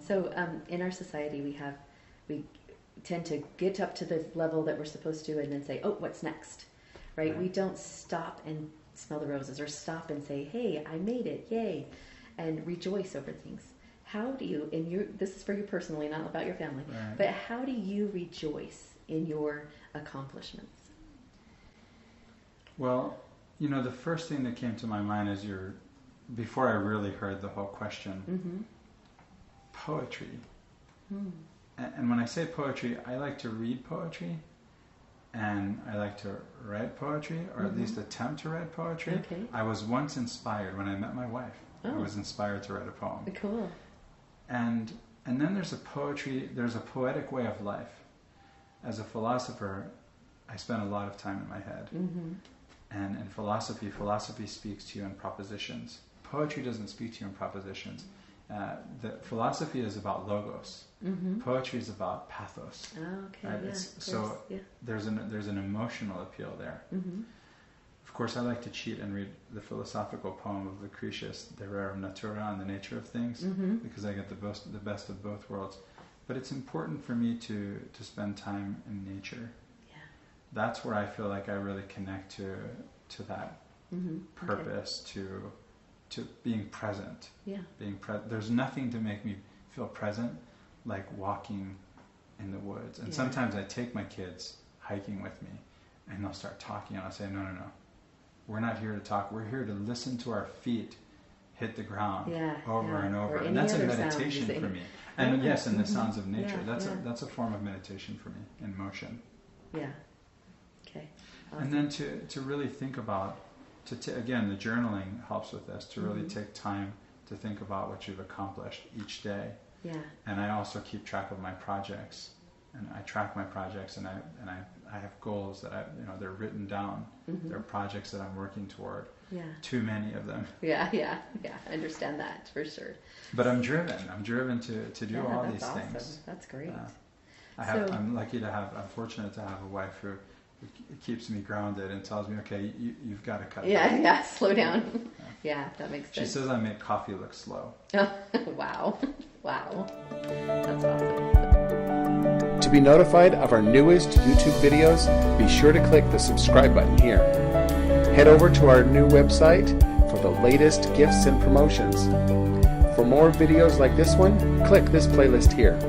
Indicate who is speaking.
Speaker 1: So in our society, we tend to get up to the level that we're supposed to and then say, oh, what's next? Right? We don't stop and smell the roses or stop and say, hey, I made it, yay, and rejoice over things. How do you, this is for you personally, not about your family, but how do you rejoice in your accomplishments?
Speaker 2: Well, the first thing that came to my mind is before I really heard the whole question, poetry. And when I say poetry, I like to read poetry, and I like to write poetry, or at least attempt to write poetry.
Speaker 1: Okay.
Speaker 2: I was once inspired when I met my wife. I was inspired to write a poem.
Speaker 1: Cool.
Speaker 2: And then there's a poetic way of life. As a philosopher, I spend a lot of time in my head. And in philosophy speaks to you in propositions. Poetry doesn't speak to you in propositions. The philosophy is about logos. Poetry is about pathos.
Speaker 1: Okay.
Speaker 2: Right? There's an emotional appeal there. Of course, I like to cheat and read the philosophical poem of Lucretius, De Rerum Natura, on the nature of things, because I get the best of both worlds. But it's important for me to spend time in nature. That's where I feel like I really connect to that purpose, to being present. There's nothing to make me feel present like walking in the woods. And sometimes I take my kids hiking with me, and they'll start talking, and I'll say, no. We're not here to talk. We're here to listen to our feet hit the ground over and over. And that's a meditation for me. And yes, and the sounds of nature. That's a form of meditation for me, in motion.
Speaker 1: Yeah. Okay. Awesome.
Speaker 2: And then to really think about, again, the journaling helps with this, to really take time to think about what you've accomplished each day. And I also keep track of my projects, and I track my projects, and I have goals that they're written down. They're projects that I'm working toward. Too many of them. I understand that for sure. But I'm driven to do all these
Speaker 1: awesome.
Speaker 2: Things.
Speaker 1: That's great.
Speaker 2: I'm fortunate to have a wife who keeps me grounded and tells me, okay, you've got to cut back.
Speaker 1: Slow down. That makes sense.
Speaker 2: She says I make coffee look slow.
Speaker 1: Wow. That's awesome.
Speaker 3: To be notified of our newest YouTube videos, be sure to click the subscribe button here. Head over to our new website for the latest gifts and promotions. For more videos like this one, click this playlist here.